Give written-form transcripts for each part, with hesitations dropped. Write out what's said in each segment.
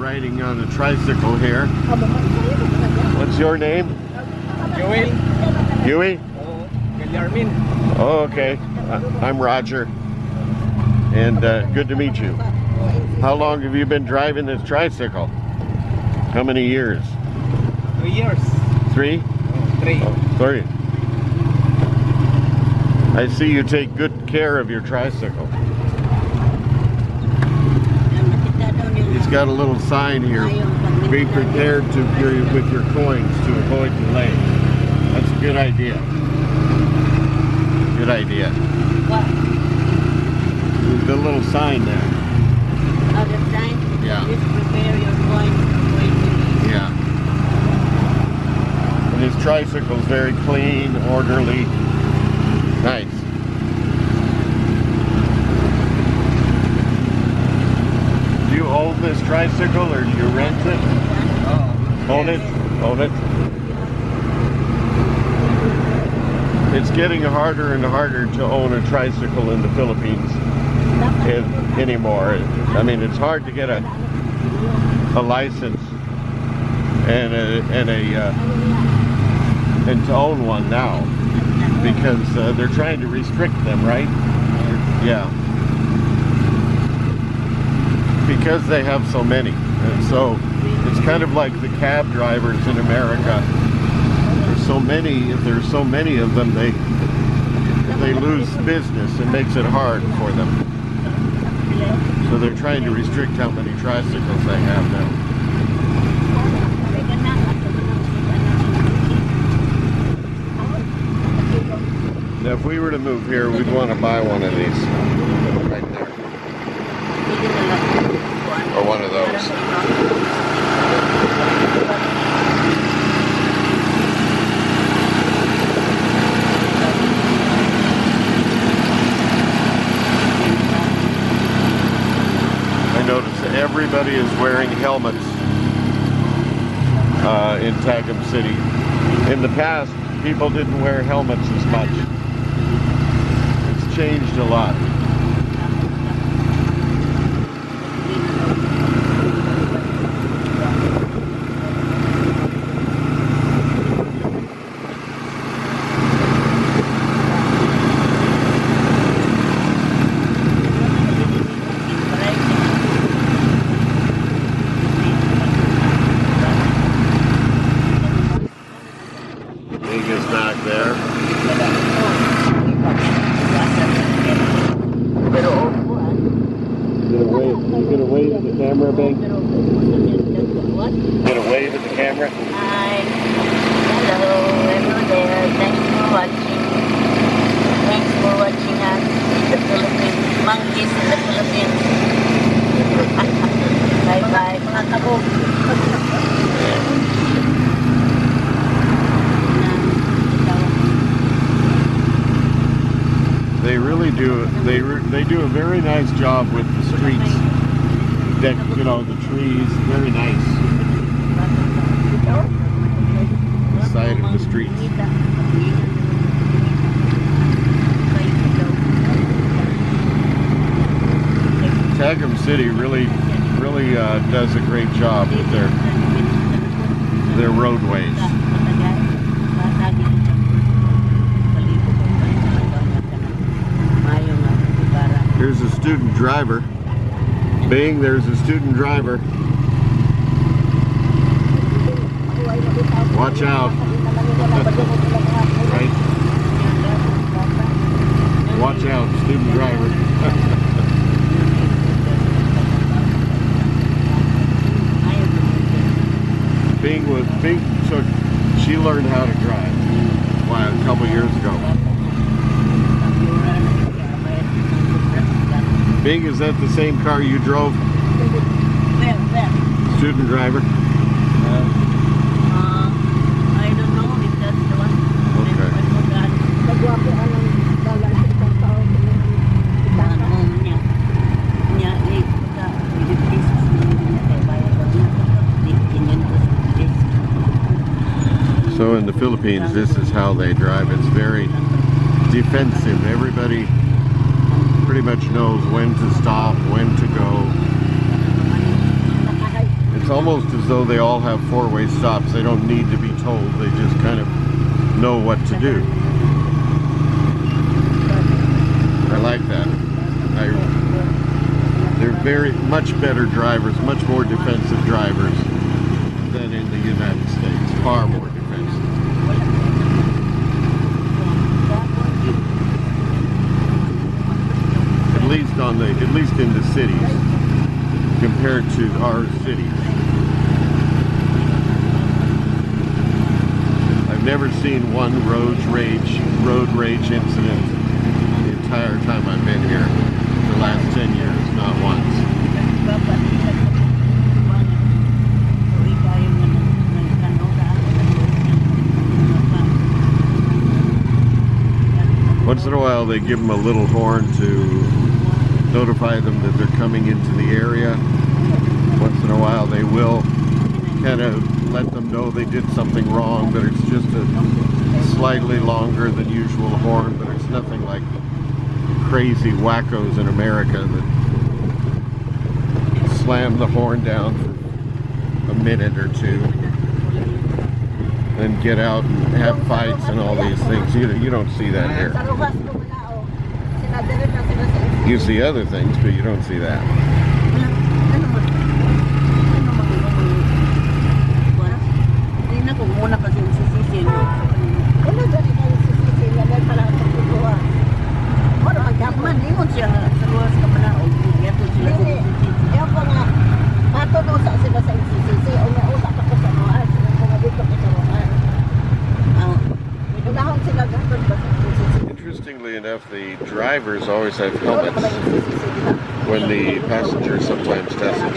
riding on a tricycle here. What's your name? Joel. Huey? Guillermin. Oh, okay. I'm Roger. And good to meet you. How long have you been driving this tricycle? How many years? 3 years. 3? 3. Oh, 3. I see you take good care of your tricycle. He's got a little sign here. Be prepared with your coins to avoid delay. That's a good idea. Good idea. What? The little sign there. Oh, the sign? Yeah. Please prepare your coins to avoid delay. Yeah. And his tricycle's very clean, orderly. Nice. Do you own this tricycle or do you rent it? Own it? Own it? It's getting harder and harder to own a tricycle in the Philippines anymore. I mean, it's hard to get a license and to own one now because they're trying to restrict them, right? Yeah. Because they have so many, and so it's kind of like the cab drivers in America. There's so many. If there's so many of them, they lose business. It makes it hard for them. So they're trying to restrict how many tricycles they have now. Now, if we were to move here, we'd want to buy one of these right there, or one of those. Notice that everybody is wearing helmets in Tagum City. In the past, people didn't wear helmets as much. It's changed a lot. Back there. You gonna wave at the camera, Bing? What? You gonna wave at the camera? Hi. Hello, hello there. Thanks for watching. Thanks for watching us in the Philippines. Monkeys in the Philippines. Bye-bye, mga kabog. They really do. They do a very nice job with the streets. You know, the trees. Very nice. The side of the streets. Tagum City really does a great job with their roadways. Here's a student driver. Bing, there's a student driver. Watch out. Right? Watch out, student driver. Bing she learned how to drive a couple years ago. Bing, is that the same car you drove? Where? Student driver? I don't know if that's the one. Okay. So in the Philippines, this is how they drive. It's very defensive. Everybody pretty much knows when to stop, when to go. It's almost as though they all have four-way stops. They don't need to be told. They just kind of know what to do. I like that. They're very much better drivers, much more defensive drivers than in the United States. Far more defensive. At least in the cities, compared to our cities. I've never seen one road rage incident the entire time I've been here. The last 10 years, not once. Once in a while they give them a little horn to notify them that they're coming into the area. Once in a while they will kind of let them know they did something wrong, but it's just a slightly longer than usual horn, but it's nothing like crazy wackos in America that slam the horn down for a minute or two and get out and have fights and all these things. You don't see that here. You see other things, but you don't see that. Interestingly enough, the drivers always have helmets when the passenger sometimes doesn't.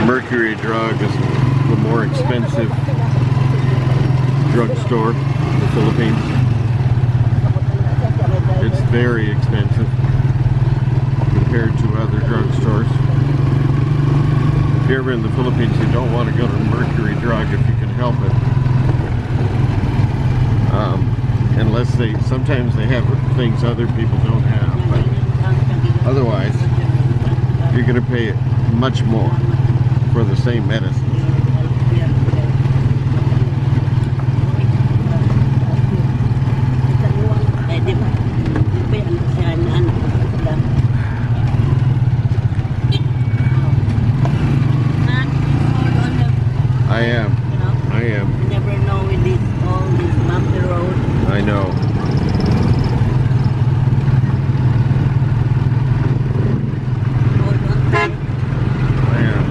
Mercury Drug is the more expensive drugstore in the Philippines. It's very expensive compared to other drugstores. If you're ever in the Philippines, you don't want to go to Mercury Drug if you can help it. Unless sometimes they have things other people don't have, but otherwise, you're going to pay much more for the same medicine. I am. You never know with all these bumpy roads. I know. I am.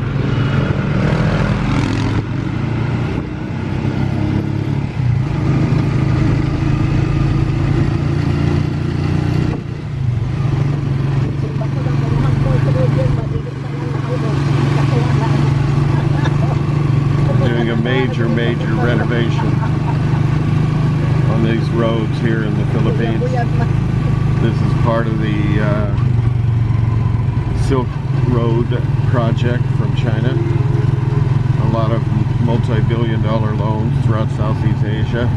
Doing a major renovation on these roads here in the Philippines. This is part of the Silk Road project from China. A lot of multi-billion-dollar loans throughout Southeast Asia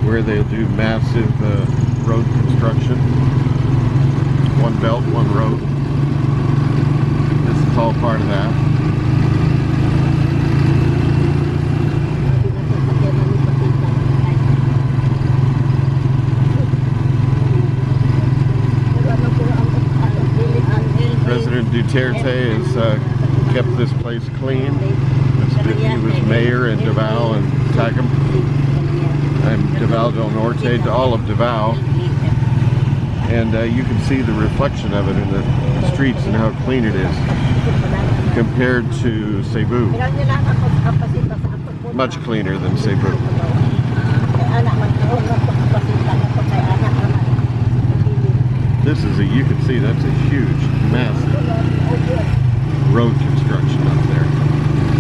where they'll do massive road construction. One belt, one road. This is all part of that. President Duterte has kept this place clean. He was mayor in Davao and Tagum. Davao del Norte, to all of Davao. And you can see the reflection of it in the streets and how clean it is compared to Cebu. Much cleaner than Cebu. This is you can see that's a huge, massive road construction up there.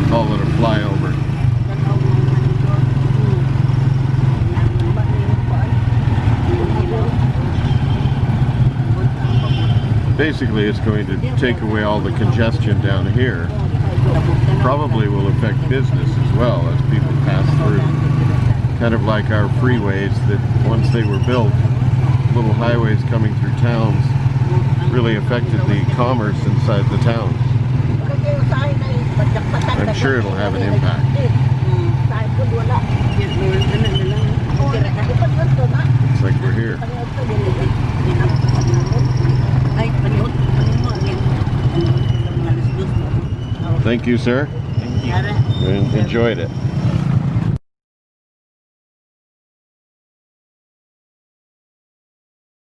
Call it a flyover. Basically, it's going to take away all the congestion down here. Probably will affect business as well as people pass through. kind of like our freeways that once they were built, little highways coming through towns really affected the commerce inside the towns. I'm sure it'll have an impact. Looks like we're here. Thank you, sir. Thank you. Enjoyed it.